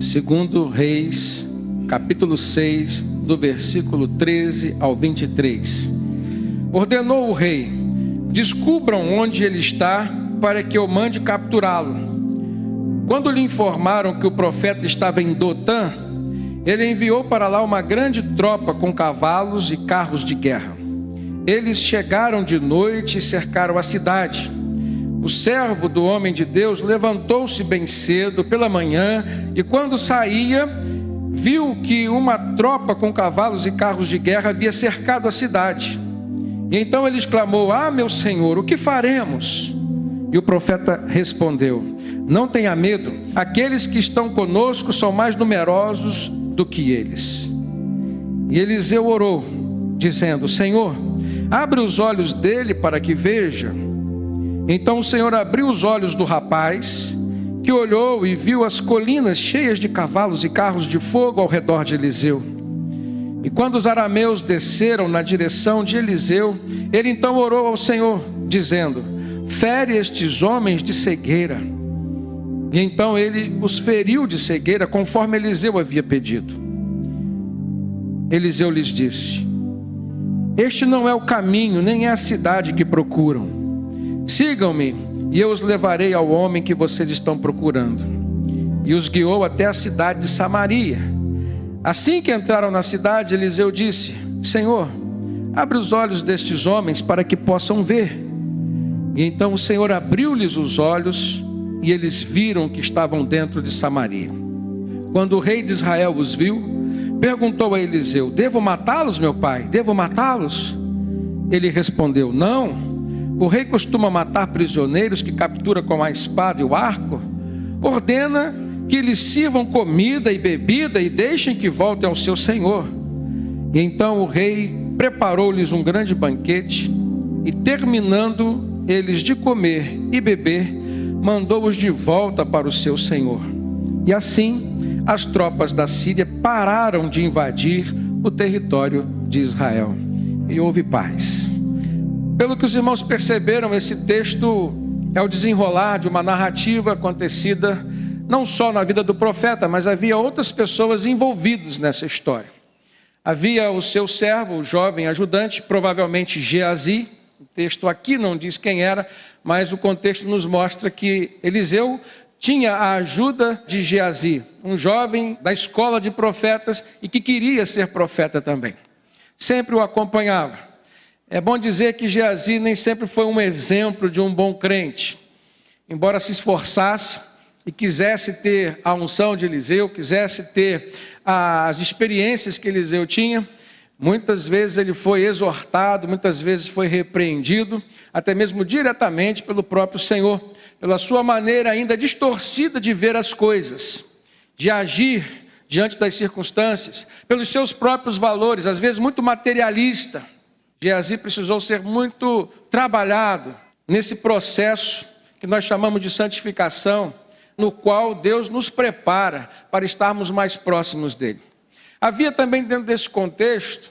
Segundo Reis, capítulo 6, do versículo 13 ao 23. Ordenou o rei: descubram onde ele está, para que eu mande capturá-lo. Quando lhe informaram que o profeta estava em Dotã, ele enviou para lá uma grande tropa com cavalos e carros de guerra. Eles chegaram de noite e cercaram a cidade. O servo do homem de Deus levantou-se bem cedo pela manhã e, quando saía, viu que uma tropa com cavalos e carros de guerra havia cercado a cidade. E então ele exclamou: ah, meu senhor, o que faremos? E o profeta respondeu: não tenha medo, aqueles que estão conosco são mais numerosos do que eles. E Eliseu orou, dizendo: Senhor, abre os olhos dele para que veja. Então o Senhor abriu os olhos do rapaz, que olhou e viu as colinas cheias de cavalos e carros de fogo ao redor de Eliseu. E quando os arameus desceram na direção de Eliseu, ele então orou ao Senhor, dizendo: fere estes homens de cegueira. E então ele os feriu de cegueira, conforme Eliseu havia pedido. Eliseu lhes disse: este não é o caminho, nem é a cidade que procuram. Sigam-me, e eu os levarei ao homem que vocês estão procurando. E os guiou até a cidade de Samaria. Assim que entraram na cidade, Eliseu disse: Senhor, abre os olhos destes homens para que possam ver. E então o Senhor abriu-lhes os olhos, e eles viram que estavam dentro de Samaria. Quando o rei de Israel os viu, perguntou a Eliseu: devo matá-los, meu pai? Devo matá-los? Ele respondeu: não. O rei costuma matar prisioneiros que captura com a espada e o arco. Ordena que lhes sirvam comida e bebida e deixem que voltem ao seu senhor. E então o rei preparou-lhes um grande banquete e, terminando eles de comer e beber, mandou-os de volta para o seu senhor. E assim as tropas da Síria pararam de invadir o território de Israel. E houve paz. Pelo que os irmãos perceberam, esse texto é o desenrolar de uma narrativa acontecida não só na vida do profeta, mas havia outras pessoas envolvidas nessa história. Havia o seu servo, o jovem ajudante, provavelmente Geazi. O texto aqui não diz quem era, mas o contexto nos mostra que Eliseu tinha a ajuda de Geazi, um jovem da escola de profetas e que queria ser profeta também. Sempre o acompanhava. É bom dizer que Geazi nem sempre foi um exemplo de um bom crente. Embora se esforçasse e quisesse ter a unção de Eliseu, quisesse ter as experiências que Eliseu tinha, muitas vezes ele foi exortado, muitas vezes foi repreendido, até mesmo diretamente pelo próprio Senhor, pela sua maneira ainda distorcida de ver as coisas, de agir diante das circunstâncias, pelos seus próprios valores, às vezes muito materialista. Geazi precisou ser muito trabalhado nesse processo que nós chamamos de santificação, no qual Deus nos prepara para estarmos mais próximos dele. Havia também dentro desse contexto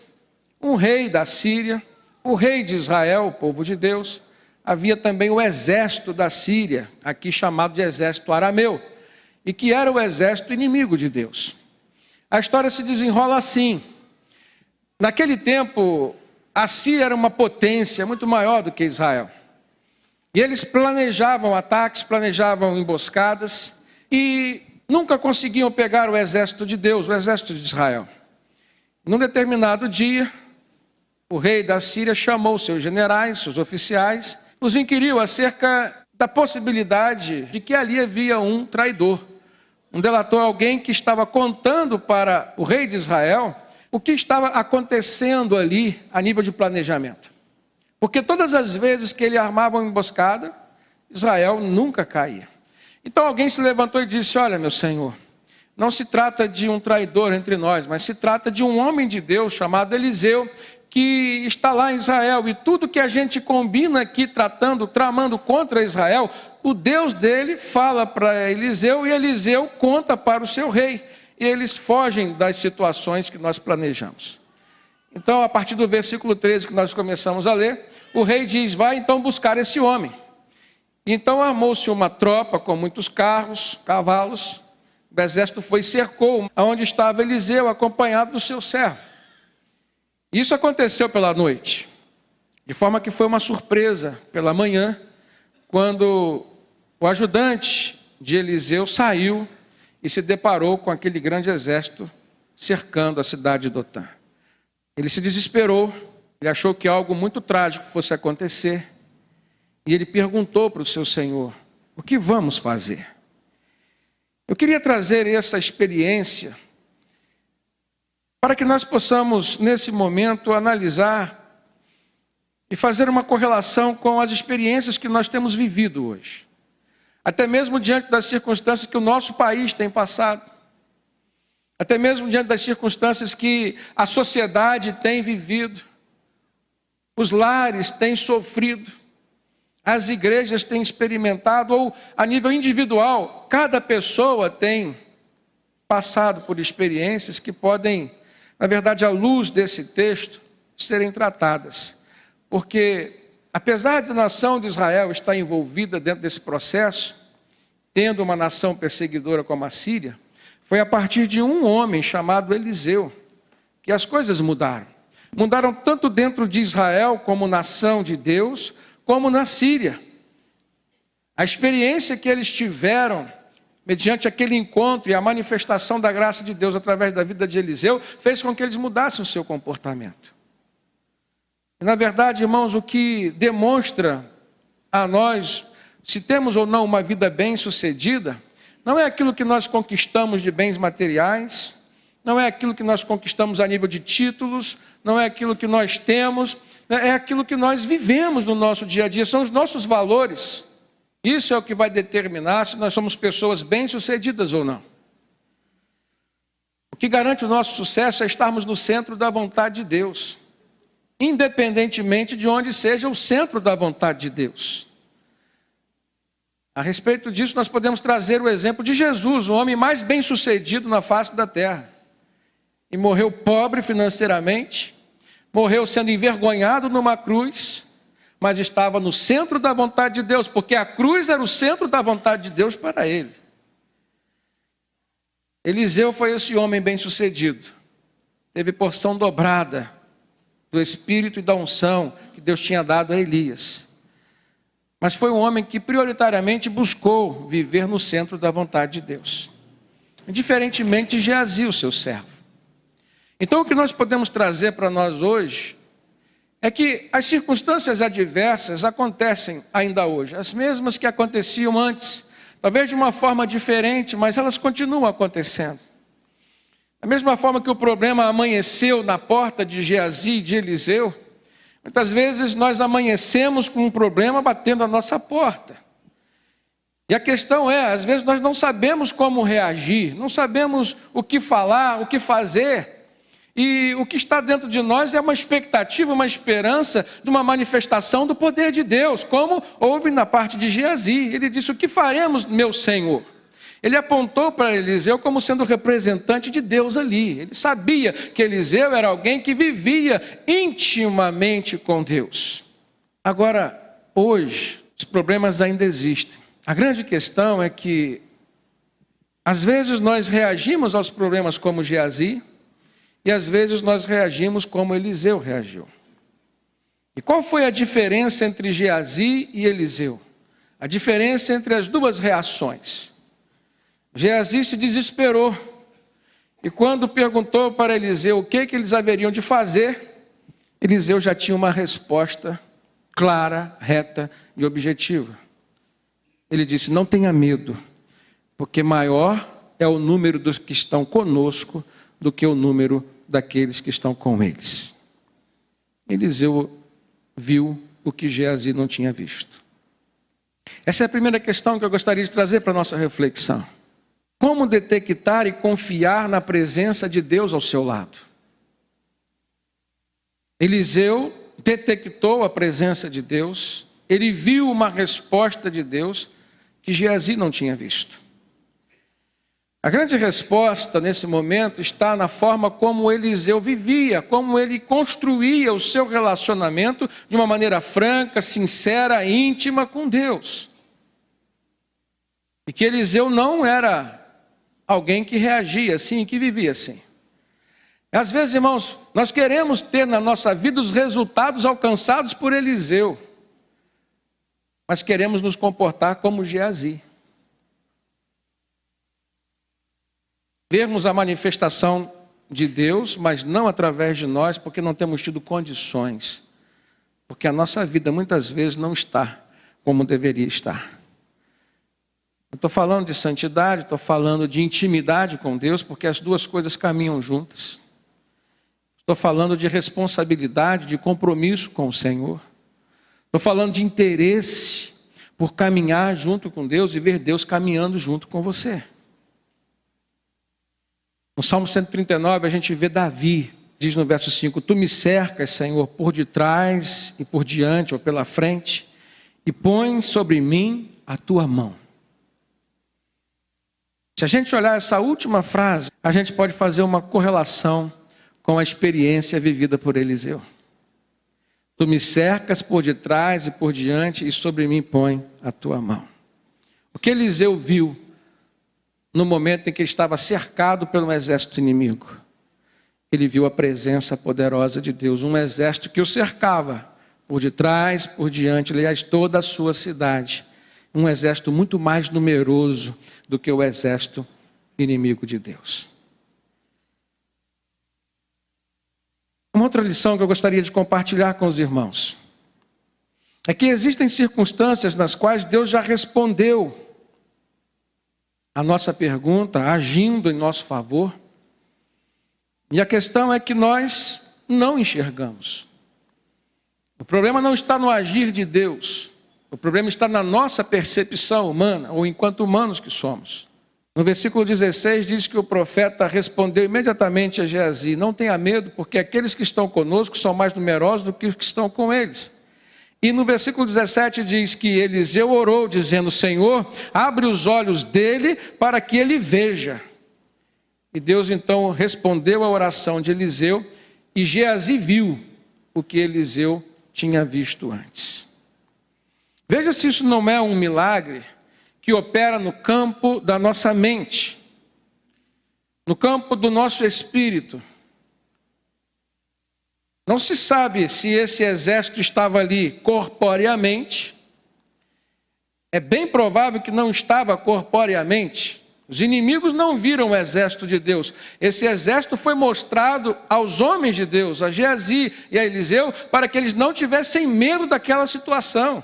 um rei da Síria, o rei de Israel, o povo de Deus. Havia também o exército da Síria, aqui chamado de exército arameu, e que era o exército inimigo de Deus. A história se desenrola assim. Naquele tempo, a Síria era uma potência muito maior do que Israel. E eles planejavam ataques, planejavam emboscadas e nunca conseguiam pegar o exército de Deus, o exército de Israel. Num determinado dia, o rei da Síria chamou seus generais, seus oficiais, os inquiriu acerca da possibilidade de que ali havia um traidor, um delator, alguém que estava contando para o rei de Israel o que estava acontecendo ali a nível de planejamento. Porque todas as vezes que ele armava uma emboscada, Israel nunca caía. Então alguém se levantou e disse: olha, meu senhor, não se trata de um traidor entre nós, mas se trata de um homem de Deus chamado Eliseu, que está lá em Israel, e tudo que a gente combina aqui tramando contra Israel, o Deus dele fala para Eliseu e Eliseu conta para o seu rei. E eles fogem das situações que nós planejamos. Então, a partir do versículo 13 que nós começamos a ler, o rei diz: vai então buscar esse homem. Então armou-se uma tropa com muitos carros, cavalos, O exército foi e cercou onde estava Eliseu, acompanhado do seu servo. Isso aconteceu pela noite, de forma que foi uma surpresa pela manhã, quando o ajudante de Eliseu saiu e se deparou com aquele grande exército cercando a cidade de Dotã. Ele se desesperou, ele achou que algo muito trágico fosse acontecer, e ele perguntou para o seu senhor: o que vamos fazer? Eu queria trazer essa experiência para que nós possamos, nesse momento, analisar e fazer uma correlação com as experiências que nós temos vivido hoje. Até mesmo diante das circunstâncias que o nosso país tem passado. Até mesmo diante das circunstâncias que a sociedade tem vivido. Os lares têm sofrido. As igrejas têm experimentado, ou a nível individual, cada pessoa tem passado por experiências que podem, na verdade, à luz desse texto, serem tratadas. Porque, apesar de a nação de Israel estar envolvida dentro desse processo, tendo uma nação perseguidora como a Síria, foi a partir de um homem chamado Eliseu que as coisas mudaram. Mudaram tanto dentro de Israel como nação de Deus, como na Síria. A experiência que eles tiveram, mediante aquele encontro e a manifestação da graça de Deus através da vida de Eliseu, fez com que eles mudassem o seu comportamento. E, na verdade, irmãos, o que demonstra a nós se temos ou não uma vida bem-sucedida, não é aquilo que nós conquistamos de bens materiais, não é aquilo que nós conquistamos a nível de títulos, não é aquilo que nós temos, é aquilo que nós vivemos no nosso dia a dia, são os nossos valores. Isso é o que vai determinar se nós somos pessoas bem-sucedidas ou não. O que garante o nosso sucesso é estarmos no centro da vontade de Deus, independentemente de onde seja o centro da vontade de Deus. A respeito disso, nós podemos trazer o exemplo de Jesus, o homem mais bem-sucedido na face da terra. E morreu pobre financeiramente, morreu sendo envergonhado numa cruz, mas estava no centro da vontade de Deus, porque a cruz era o centro da vontade de Deus para ele. Eliseu foi esse homem bem-sucedido, teve porção dobrada do Espírito e da unção que Deus tinha dado a Elias. Mas foi um homem que prioritariamente buscou viver no centro da vontade de Deus, diferentemente de Geazi, o seu servo. Então o que nós podemos trazer para nós hoje é que as circunstâncias adversas acontecem ainda hoje, as mesmas que aconteciam antes, talvez de uma forma diferente, mas elas continuam acontecendo. Da mesma forma que o problema amanheceu na porta de Geazi e de Eliseu, muitas vezes nós amanhecemos com um problema batendo a nossa porta. E a questão é, às vezes nós não sabemos como reagir, não sabemos o que falar, o que fazer. E o que está dentro de nós é uma expectativa, uma esperança de uma manifestação do poder de Deus, como houve na parte de Geazi. Ele disse: o que faremos, meu Senhor? Ele apontou para Eliseu como sendo o representante de Deus ali. Ele sabia que Eliseu era alguém que vivia intimamente com Deus. Agora, hoje, os problemas ainda existem. A grande questão é que, às vezes, nós reagimos aos problemas como Geazi, e às vezes nós reagimos como Eliseu reagiu. E qual foi a diferença entre Geazi e Eliseu? A diferença entre as duas reações. Geazi se desesperou, e quando perguntou para Eliseu o que eles haveriam de fazer, Eliseu já tinha uma resposta clara, reta e objetiva. Ele disse: não tenha medo, porque maior é o número dos que estão conosco do que o número daqueles que estão com eles. Eliseu viu o que Geazi não tinha visto. Essa é a primeira questão que eu gostaria de trazer para a nossa reflexão. Como detectar e confiar na presença de Deus ao seu lado? Eliseu detectou a presença de Deus, ele viu uma resposta de Deus que Geazi não tinha visto. A grande resposta nesse momento está na forma como Eliseu vivia, como ele construía o seu relacionamento de uma maneira franca, sincera, íntima com Deus. E que Eliseu não era alguém que reagia assim, que vivia assim. Às vezes, irmãos, nós queremos ter na nossa vida os resultados alcançados por Eliseu, mas queremos nos comportar como Geazi. Vermos a manifestação de Deus, mas não através de nós, porque não temos tido condições. Porque a nossa vida muitas vezes não está como deveria estar. Eu estou falando de santidade, estou falando de intimidade com Deus, porque as duas coisas caminham juntas. Estou falando de responsabilidade, de compromisso com o Senhor. Estou falando de interesse por caminhar junto com Deus e ver Deus caminhando junto com você. No Salmo 139 a gente vê Davi, diz no verso 5, tu me cercas, Senhor, por detrás e por diante ou pela frente, e põe sobre mim a tua mão. Se a gente olhar essa última frase, a gente pode fazer uma correlação com a experiência vivida por Eliseu. Tu me cercas por detrás e por diante, e sobre mim põe a tua mão. O que Eliseu viu no momento em que ele estava cercado pelo exército inimigo? Ele viu a presença poderosa de Deus, um exército que o cercava, por detrás, por diante, aliás, toda a sua cidade. Um exército muito mais numeroso do que o exército inimigo de Deus. Uma outra lição que eu gostaria de compartilhar com os irmãos é que existem circunstâncias nas quais Deus já respondeu a nossa pergunta, agindo em nosso favor. E a questão é que nós não enxergamos. O problema não está no agir de Deus. O problema está na nossa percepção humana, ou enquanto humanos que somos. No versículo 16 diz que o profeta respondeu imediatamente a Geazi, não tenha medo, porque aqueles que estão conosco são mais numerosos do que os que estão com eles. E no versículo 17 diz que Eliseu orou, dizendo, Senhor, abre os olhos dele para que ele veja. E Deus então respondeu à oração de Eliseu, e Geazi viu o que Eliseu tinha visto antes. Veja se isso não é um milagre que opera no campo da nossa mente, no campo do nosso espírito. Não se sabe se esse exército estava ali corporeamente. É bem provável que não estava corporeamente. Os inimigos não viram o exército de Deus. Esse exército foi mostrado aos homens de Deus, a Geazi e a Eliseu, para que eles não tivessem medo daquela situação.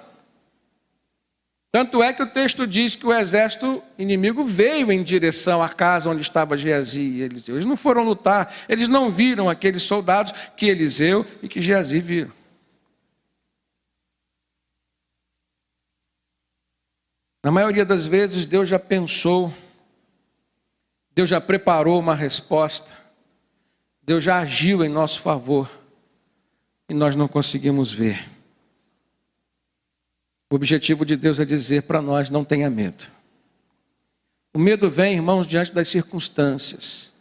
Tanto é que o texto diz que o exército inimigo veio em direção à casa onde estava Geazi e Eliseu. Eles não foram lutar, eles não viram aqueles soldados que Eliseu e que Geazi viram. Na maioria das vezes, Deus já pensou, Deus já preparou uma resposta, Deus já agiu em nosso favor e nós não conseguimos ver. O objetivo de Deus é dizer para nós, não tenha medo. O medo vem, irmãos, diante das circunstâncias.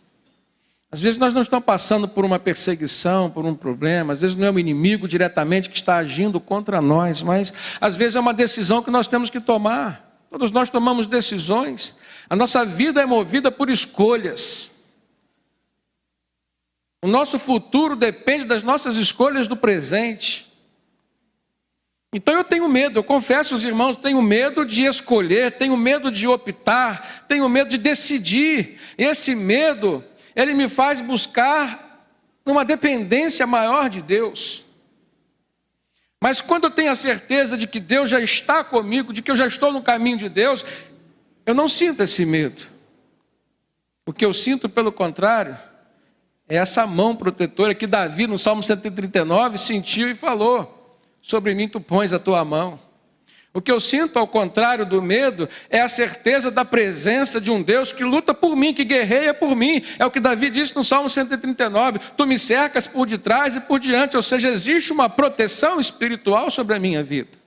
Às vezes nós não estamos passando por uma perseguição, por um problema, às vezes não é o inimigo diretamente que está agindo contra nós, mas às vezes é uma decisão que nós temos que tomar. Todos nós tomamos decisões. A nossa vida é movida por escolhas. O nosso futuro depende das nossas escolhas do presente. Então eu tenho medo, eu confesso aos irmãos, tenho medo de escolher, tenho medo de optar, tenho medo de decidir. Esse medo, ele me faz buscar uma dependência maior de Deus. Mas quando eu tenho a certeza de que Deus já está comigo, de que eu já estou no caminho de Deus, eu não sinto esse medo. O que eu sinto, pelo contrário, é essa mão protetora que Davi, no Salmo 139, sentiu e falou, sobre mim tu pões a tua mão. O que eu sinto, ao contrário do medo, é a certeza da presença de um Deus que luta por mim, que guerreia por mim. É o que Davi disse no Salmo 139, tu me cercas por detrás e por diante, ou seja, existe uma proteção espiritual sobre a minha vida.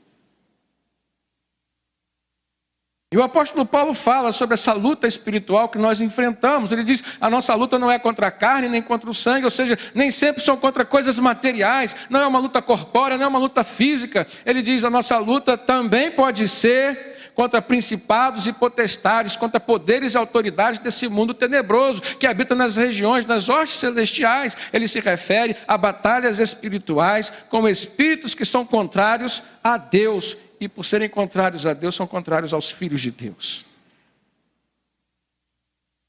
E o apóstolo Paulo fala sobre essa luta espiritual que nós enfrentamos. Ele diz, a nossa luta não é contra a carne, nem contra o sangue, ou seja, nem sempre são contra coisas materiais, não é uma luta corpórea, não é uma luta física. Ele diz, a nossa luta também pode ser contra principados e potestades, contra poderes e autoridades desse mundo tenebroso, que habita nas regiões, nas hostes celestiais. Ele se refere a batalhas espirituais com espíritos que são contrários a Deus, e por serem contrários a Deus, são contrários aos filhos de Deus.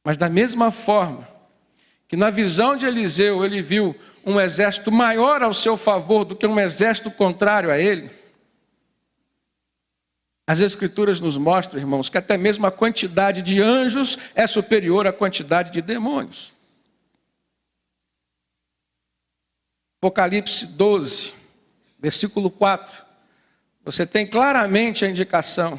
Mas da mesma forma que na visão de Eliseu ele viu um exército maior ao seu favor do que um exército contrário a ele, as Escrituras nos mostram, irmãos, que até mesmo a quantidade de anjos é superior à quantidade de demônios. Apocalipse 12, versículo 4, você tem claramente a indicação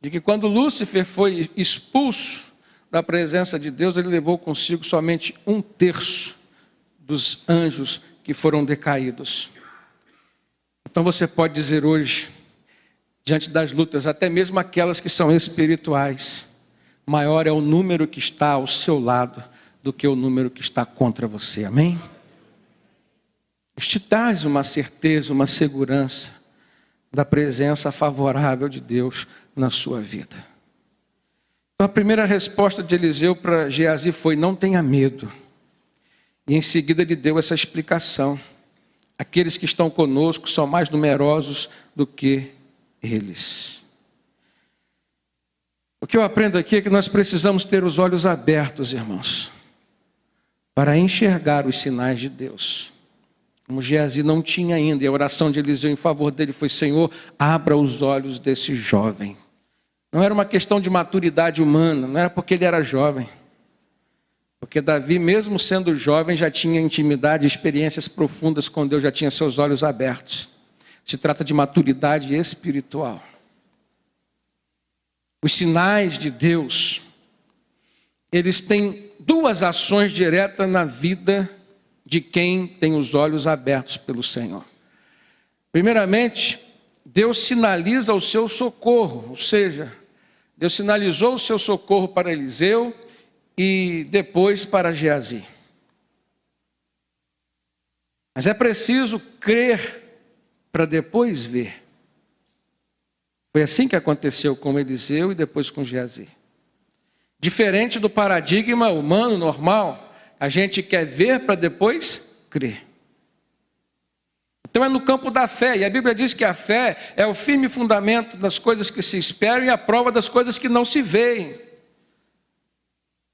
de que quando Lúcifer foi expulso da presença de Deus, ele levou consigo somente 1/3 dos anjos que foram decaídos. Então você pode dizer hoje, diante das lutas, até mesmo aquelas que são espirituais, maior é o número que está ao seu lado do que o número que está contra você, amém? Isto te traz uma certeza, uma segurança da presença favorável de Deus na sua vida. Então a primeira resposta de Eliseu para Geazi foi: não tenha medo. E em seguida ele deu essa explicação: aqueles que estão conosco são mais numerosos do que eles. O que eu aprendo aqui é que nós precisamos ter os olhos abertos, irmãos, para enxergar os sinais de Deus. Como Geazi não tinha ainda, e a oração de Eliseu em favor dele foi: Senhor, abra os olhos desse jovem. Não era uma questão de maturidade humana, não era porque ele era jovem. Porque Davi, mesmo sendo jovem, já tinha intimidade e experiências profundas com Deus, já tinha seus olhos abertos. Se trata de maturidade espiritual. Os sinais de Deus, eles têm duas ações diretas na vida de quem tem os olhos abertos pelo Senhor. Primeiramente, Deus sinaliza o seu socorro, ou seja, Deus sinalizou o seu socorro para Eliseu e depois para Geazi. Mas é preciso crer para depois ver. Foi assim que aconteceu com Eliseu e depois com Geazi. Diferente do paradigma humano normal, a gente quer ver para depois crer. Então é no campo da fé, e a Bíblia diz que a fé é o firme fundamento das coisas que se esperam e a prova das coisas que não se veem.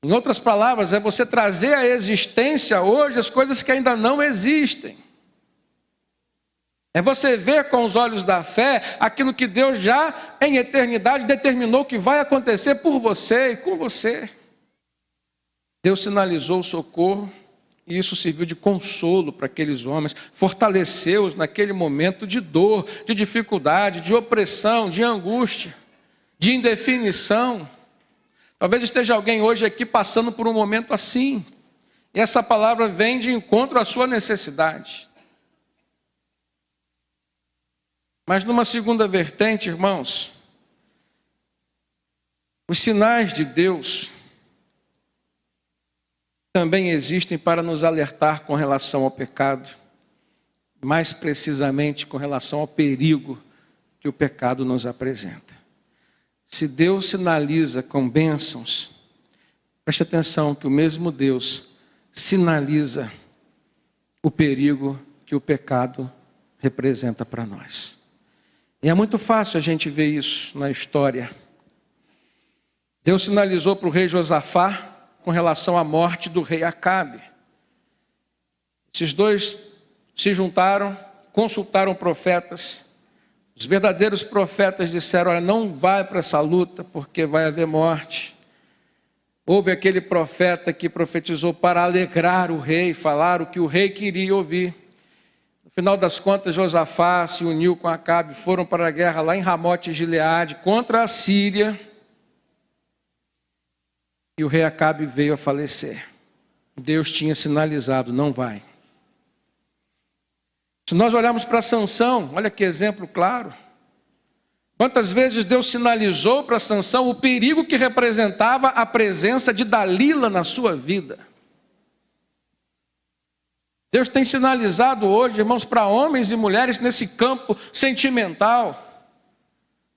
Em outras palavras, é você trazer à existência hoje as coisas que ainda não existem. É você ver com os olhos da fé aquilo que Deus já em eternidade determinou que vai acontecer por você e com você. Deus sinalizou o socorro e isso serviu de consolo para aqueles homens, fortaleceu-os naquele momento de dor, de dificuldade, de opressão, de angústia, de indefinição. Talvez esteja alguém hoje aqui passando por um momento assim, e essa palavra vem de encontro à sua necessidade. Mas numa segunda vertente, irmãos, os sinais de Deus também existem para nos alertar com relação ao pecado, mais precisamente com relação ao perigo que o pecado nos apresenta. Se Deus sinaliza com bênçãos, preste atenção que o mesmo Deus sinaliza o perigo que o pecado representa para nós. E é muito fácil a gente ver isso na história. Deus sinalizou para o rei Josafá com relação à morte do rei Acabe. Esses dois se juntaram, consultaram profetas. Os verdadeiros profetas disseram: olha, não vai para essa luta porque vai haver morte. Houve aquele profeta que profetizou para alegrar o rei, falar o que o rei queria ouvir. No final das contas, Josafá se uniu com Acabe, foram para a guerra lá em Ramote-Gileade contra a Síria. E o rei Acabe veio a falecer. Deus tinha sinalizado: não vai. Se nós olharmos para Sansão, olha que exemplo claro. Quantas vezes Deus sinalizou para Sansão o perigo que representava a presença de Dalila na sua vida. Deus tem sinalizado hoje, irmãos, para homens e mulheres nesse campo sentimental,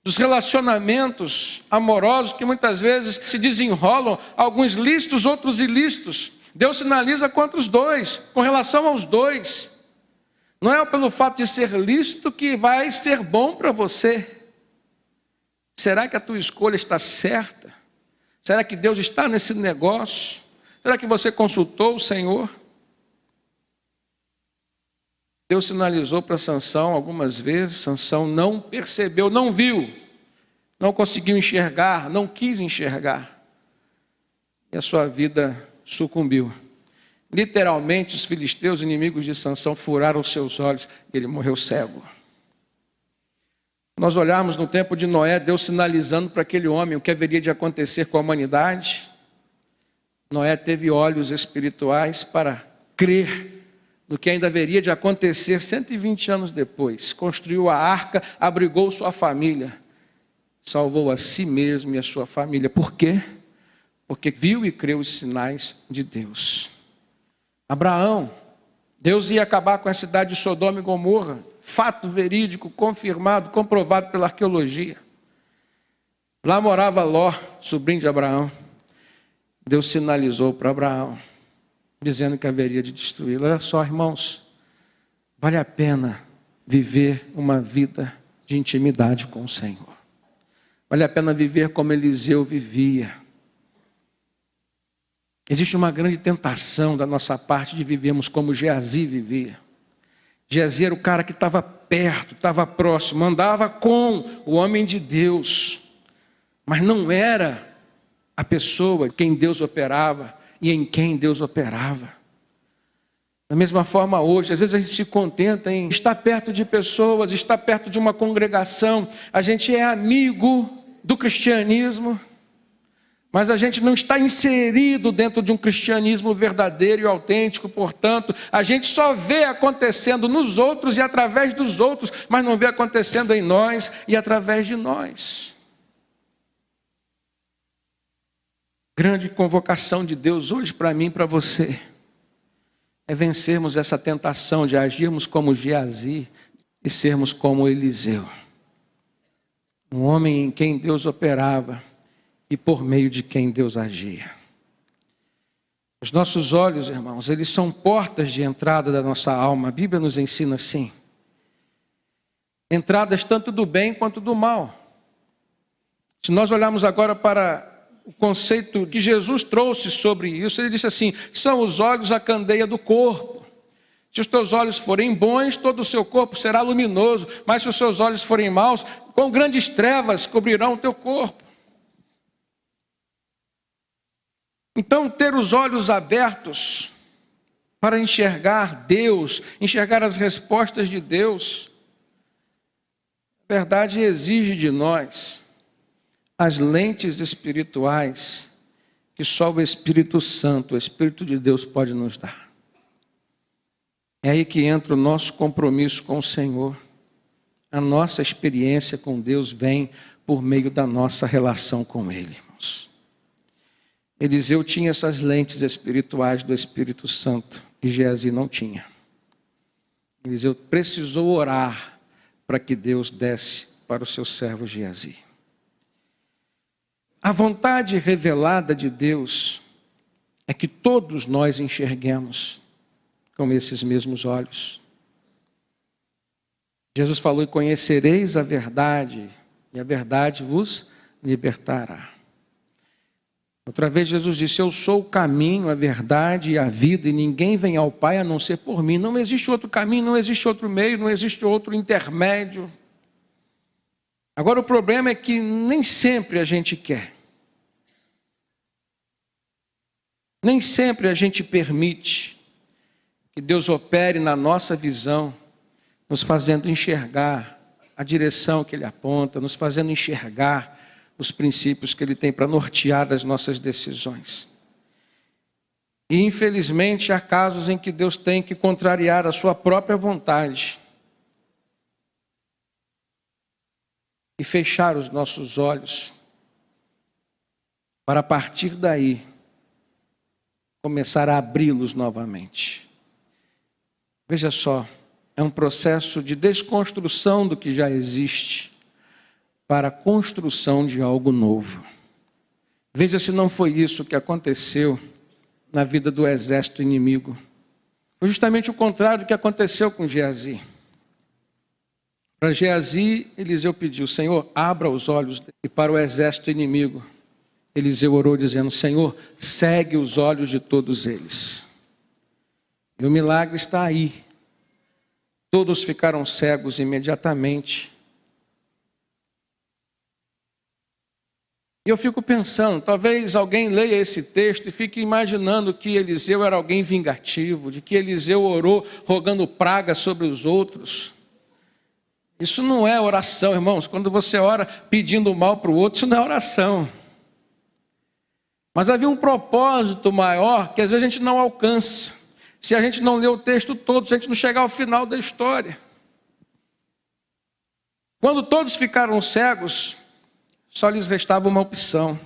dos relacionamentos amorosos que muitas vezes se desenrolam, alguns lícitos, outros ilícitos. Deus sinaliza contra os dois, com relação aos dois. Não é pelo fato de ser lícito que vai ser bom para você. Será que a tua escolha está certa? Será que Deus está nesse negócio? Será que você consultou o Senhor? Deus sinalizou para Sansão algumas vezes, Sansão não percebeu, não viu, não conseguiu enxergar, não quis enxergar. E a sua vida sucumbiu. Literalmente, os filisteus, inimigos de Sansão, furaram os seus olhos e ele morreu cego. Nós olharmos no tempo de Noé, Deus sinalizando para aquele homem o que haveria de acontecer com a humanidade. Noé teve olhos espirituais para crer no que ainda haveria de acontecer 120 anos depois. Construiu a arca, abrigou sua família, salvou a si mesmo e a sua família. Por quê? Porque viu e creu os sinais de Deus. Abraão, Deus ia acabar com a cidade de Sodoma e Gomorra, fato verídico, confirmado, comprovado pela arqueologia. Lá morava Ló, sobrinho de Abraão. Deus sinalizou para Abraão, dizendo que haveria de destruí-lo. Olha só, irmãos, vale a pena viver uma vida de intimidade com o Senhor. Vale a pena viver como Eliseu vivia. Existe uma grande tentação da nossa parte de vivermos como Geazi vivia. Geazi era o cara que estava perto, estava próximo, andava com o homem de Deus, mas não era a pessoa quem Deus operava e em quem Deus operava. Da mesma forma hoje, às vezes a gente se contenta em estar perto de pessoas, estar perto de uma congregação, a gente é amigo do cristianismo, mas a gente não está inserido dentro de um cristianismo verdadeiro e autêntico, portanto, a gente só vê acontecendo nos outros e através dos outros, mas não vê acontecendo em nós e através de nós. Grande convocação de Deus hoje para mim e para você é vencermos essa tentação de agirmos como Geazi e sermos como Eliseu. Um homem em quem Deus operava e por meio de quem Deus agia. Os nossos olhos, irmãos, eles são portas de entrada da nossa alma. A Bíblia nos ensina assim. Entradas tanto do bem quanto do mal. Se nós olharmos agora para o conceito que Jesus trouxe sobre isso, ele disse assim: são os olhos a candeia do corpo. Se os teus olhos forem bons, todo o seu corpo será luminoso, mas se os seus olhos forem maus, com grandes trevas cobrirão o teu corpo. Então, ter os olhos abertos para enxergar Deus, enxergar as respostas de Deus, a verdade exige de nós as lentes espirituais que só o Espírito Santo, o Espírito de Deus pode nos dar. É aí que entra o nosso compromisso com o Senhor. A nossa experiência com Deus vem por meio da nossa relação com Ele, irmãos. Eliseu tinha essas lentes espirituais do Espírito Santo e Geazi não tinha. Eliseu precisou orar para que Deus desse para o seu servo Geazi. A vontade revelada de Deus é que todos nós enxerguemos com esses mesmos olhos. Jesus falou: e conhecereis a verdade, e a verdade vos libertará. Outra vez Jesus disse: eu sou o caminho, a verdade e a vida, e ninguém vem ao Pai a não ser por mim. Não existe outro caminho, não existe outro meio, não existe outro intermédio. Agora o problema é que nem sempre a gente quer. Nem sempre a gente permite que Deus opere na nossa visão, nos fazendo enxergar a direção que Ele aponta, nos fazendo enxergar os princípios que Ele tem para nortear as nossas decisões. E infelizmente há casos em que Deus tem que contrariar a sua própria vontade e fechar os nossos olhos para a partir daí começar a abri-los novamente. Veja só, é um processo de desconstrução do que já existe. para a construção de algo novo. Veja se não foi isso que aconteceu na vida do exército inimigo. Foi justamente o contrário do que aconteceu com Geazi. Para Geazi, Eliseu pediu: Senhor, abra os olhos. E para o exército inimigo, Eliseu orou dizendo: Senhor, segue os olhos de todos eles. E o milagre está aí. Todos ficaram cegos imediatamente. E eu fico pensando, talvez alguém leia esse texto e fique imaginando que Eliseu era alguém vingativo, de que Eliseu orou rogando praga sobre os outros. Isso não é oração, irmãos. Quando você ora pedindo mal para o outro, isso não é oração. Mas havia um propósito maior que às vezes a gente não alcança. Se a gente não lê o texto todo, se a gente não chegar ao final da história. Quando todos ficaram cegos, só lhes restava uma opção: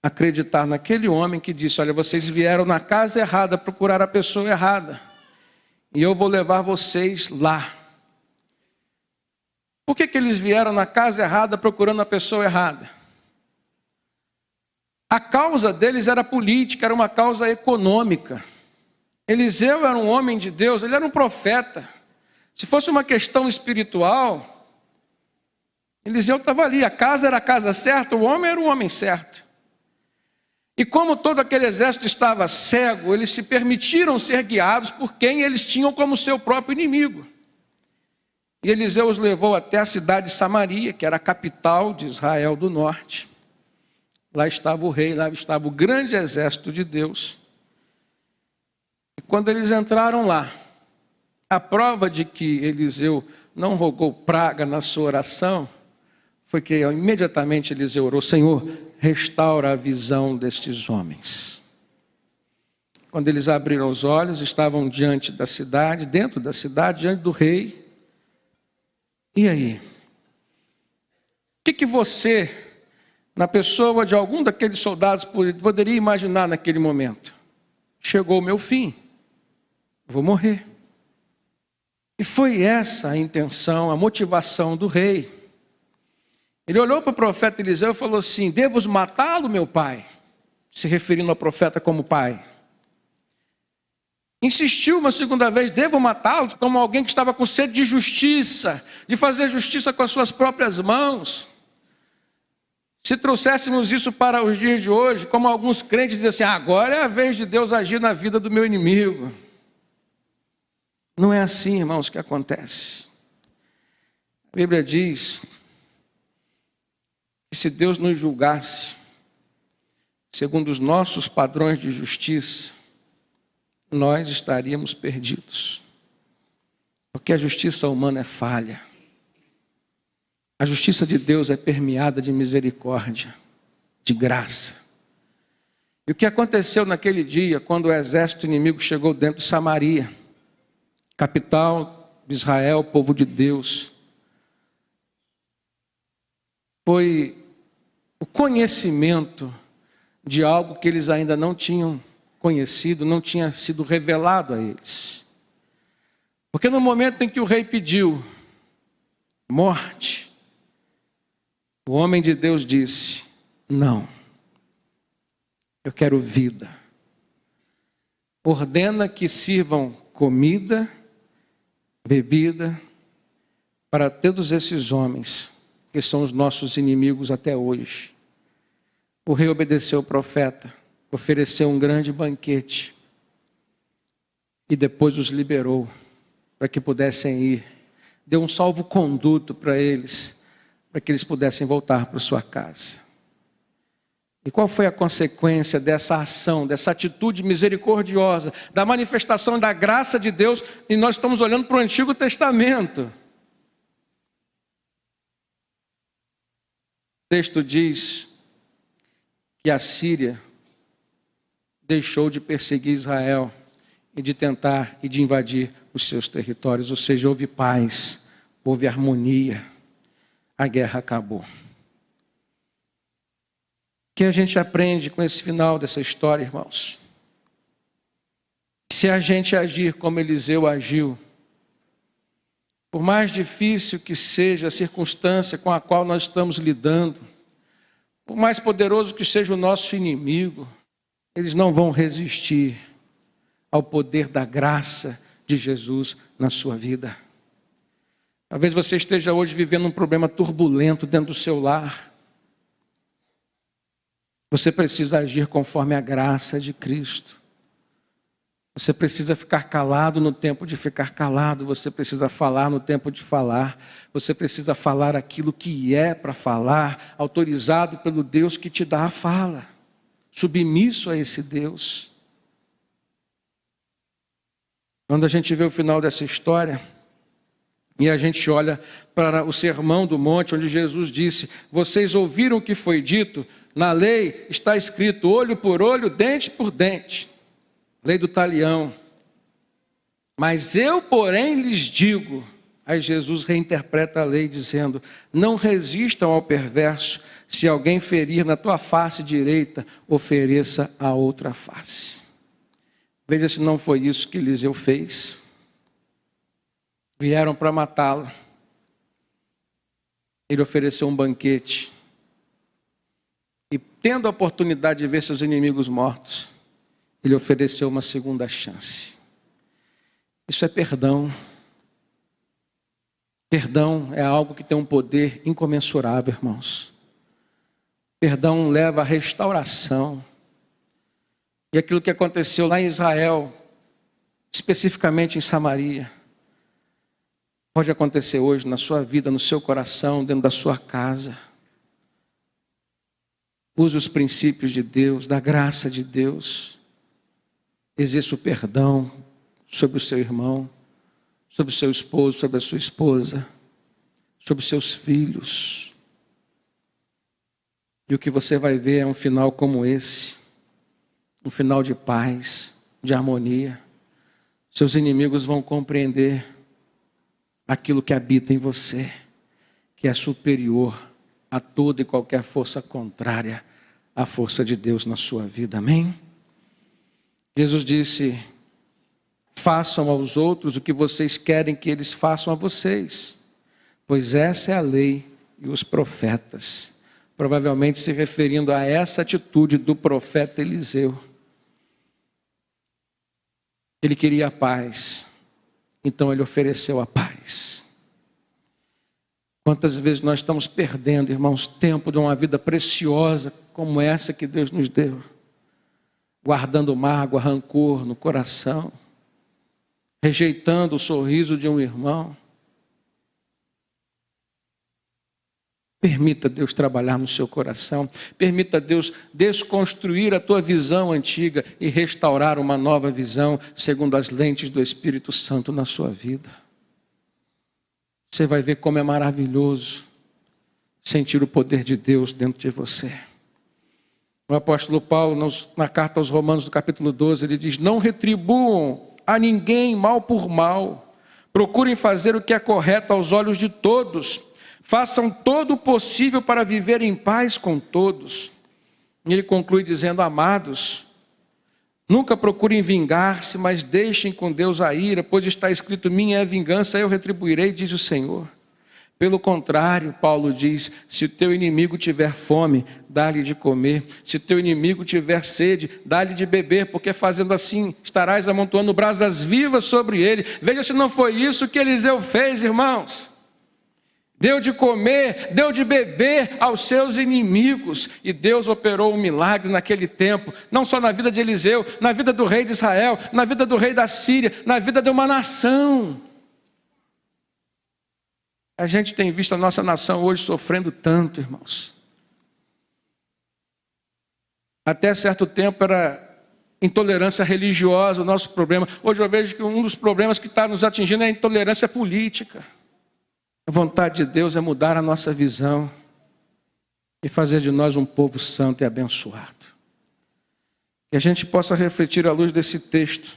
acreditar naquele homem que disse: olha, vocês vieram na casa errada procurar a pessoa errada, e eu vou levar vocês lá. Por que eles vieram na casa errada procurando a pessoa errada? A causa deles era política, era uma causa econômica. Eliseu era um homem de Deus, ele era um profeta. Se fosse uma questão espiritual, Eliseu estava ali, a casa era a casa certa, o homem era o homem certo. E como todo aquele exército estava cego, eles se permitiram ser guiados por quem eles tinham como seu próprio inimigo. E Eliseu os levou até a cidade de Samaria, que era a capital de Israel do norte. Lá estava o rei, lá estava o grande exército de Deus. E quando eles entraram lá, a prova de que Eliseu não rogou praga na sua oração foi que imediatamente Eliseu orou: Senhor, restaura a visão destes homens. Quando eles abriram os olhos, estavam diante da cidade, dentro da cidade, diante do rei. E aí? O que você, na pessoa de algum daqueles soldados, poderia imaginar naquele momento? Chegou o meu fim, vou morrer. E foi essa a intenção, a motivação do rei. Ele olhou para o profeta Eliseu e falou assim: devo matá-lo, meu pai? Se referindo ao profeta como pai. Insistiu uma segunda vez: devo matá-lo? Como alguém que estava com sede de justiça, de fazer justiça com as suas próprias mãos. Se trouxéssemos isso para os dias de hoje, como alguns crentes dizem assim: agora é a vez de Deus agir na vida do meu inimigo. Não é assim, irmãos, que acontece. A Bíblia diz que se Deus nos julgasse segundo os nossos padrões de justiça, nós estaríamos perdidos. Porque a justiça humana é falha. A justiça de Deus é permeada de misericórdia, de graça. E o que aconteceu naquele dia, quando o exército inimigo chegou dentro de Samaria, capital de Israel, povo de Deus, foi o conhecimento de algo que eles ainda não tinham conhecido, não tinha sido revelado a eles. Porque no momento em que o rei pediu morte, o homem de Deus disse: não, eu quero vida. Ordena que sirvam comida, bebida, para todos esses homens, que são os nossos inimigos até hoje. O rei obedeceu o profeta, ofereceu um grande banquete e depois os liberou para que pudessem ir. Deu um salvo-conduto para eles, para que eles pudessem voltar para sua casa. E qual foi a consequência dessa ação, dessa atitude misericordiosa, da manifestação da graça de Deus? E nós estamos olhando para o Antigo Testamento. O texto diz que a Síria deixou de perseguir Israel e de tentar e de invadir os seus territórios. Ou seja, houve paz, houve harmonia, a guerra acabou. O que a gente aprende com esse final dessa história, irmãos? Se a gente agir como Eliseu agiu, por mais difícil que seja a circunstância com a qual nós estamos lidando, por mais poderoso que seja o nosso inimigo, eles não vão resistir ao poder da graça de Jesus na sua vida. Talvez você esteja hoje vivendo um problema turbulento dentro do seu lar. Você precisa agir conforme a graça de Cristo. Você precisa ficar calado no tempo de ficar calado. Você precisa falar no tempo de falar. Você precisa falar aquilo que é para falar, autorizado pelo Deus que te dá a fala. Submisso a esse Deus. Quando a gente vê o final dessa história, e a gente olha para o Sermão do Monte, onde Jesus disse: vocês ouviram o que foi dito? Na lei está escrito olho por olho, dente por dente. Lei do talião. Mas eu, porém, lhes digo. Aí Jesus reinterpreta a lei dizendo: não resistam ao perverso. Se alguém ferir na tua face direita, ofereça a outra face. Veja se não foi isso que Eliseu fez. Vieram para matá-lo. Ele ofereceu um banquete. E tendo a oportunidade de ver seus inimigos mortos, ele ofereceu uma segunda chance. Isso é perdão. Perdão é algo que tem um poder incomensurável, irmãos. Perdão leva à restauração. E aquilo que aconteceu lá em Israel, especificamente em Samaria, pode acontecer hoje na sua vida, no seu coração, dentro da sua casa. Use os princípios de Deus, da graça de Deus. Exerça o perdão sobre o seu irmão, sobre o seu esposo, sobre a sua esposa, sobre os seus filhos. E o que você vai ver é um final como esse, um final de paz, de harmonia. Seus inimigos vão compreender aquilo que habita em você, que é superior a toda e qualquer força contrária à força de Deus na sua vida. Amém? Jesus disse: façam aos outros o que vocês querem que eles façam a vocês, pois essa é a lei e os profetas. Provavelmente se referindo a essa atitude do profeta Eliseu. Ele queria a paz, então ele ofereceu a paz. Quantas vezes nós estamos perdendo, irmãos, tempo de uma vida preciosa como essa que Deus nos deu, guardando mágoa, rancor no coração, rejeitando o sorriso de um irmão. Permita Deus trabalhar no seu coração. Permita Deus desconstruir a tua visão antiga e restaurar uma nova visão segundo as lentes do Espírito Santo na sua vida. Você vai ver como é maravilhoso sentir o poder de Deus dentro de você. O apóstolo Paulo, na carta aos Romanos, no capítulo 12, ele diz: não retribuam a ninguém mal por mal. Procurem fazer o que é correto aos olhos de todos. Façam todo o possível para viver em paz com todos. E ele conclui dizendo: amados, nunca procurem vingar-se, mas deixem com Deus a ira, pois está escrito: minha é a vingança, eu retribuirei, diz o Senhor. Pelo contrário, Paulo diz: se o teu inimigo tiver fome, dá-lhe de comer. Se o teu inimigo tiver sede, dá-lhe de beber, porque fazendo assim estarás amontoando brasas vivas sobre ele. Veja se não foi isso que Eliseu fez, irmãos. Deu de comer, deu de beber aos seus inimigos. E Deus operou um milagre naquele tempo, não só na vida de Eliseu, na vida do rei de Israel, na vida do rei da Síria, na vida de uma nação. A gente tem visto a nossa nação hoje sofrendo tanto, irmãos. Até certo tempo era intolerância religiosa o nosso problema. Hoje eu vejo que um dos problemas que está nos atingindo é a intolerância política. A vontade de Deus é mudar a nossa visão e fazer de nós um povo santo e abençoado. Que a gente possa refletir à luz desse texto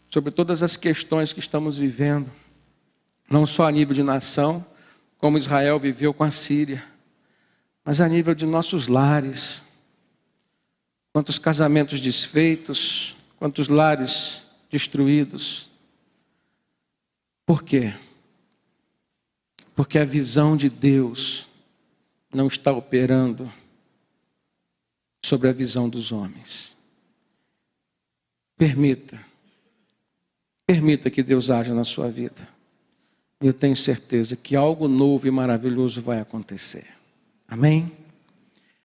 sobre todas as questões que estamos vivendo, não só a nível de nação, como Israel viveu com a Síria, mas a nível de nossos lares. Quantos casamentos desfeitos, quantos lares destruídos. Por quê? Porque a visão de Deus não está operando sobre a visão dos homens. Permita que Deus haja na sua vida. Eu tenho certeza que algo novo e maravilhoso vai acontecer. Amém?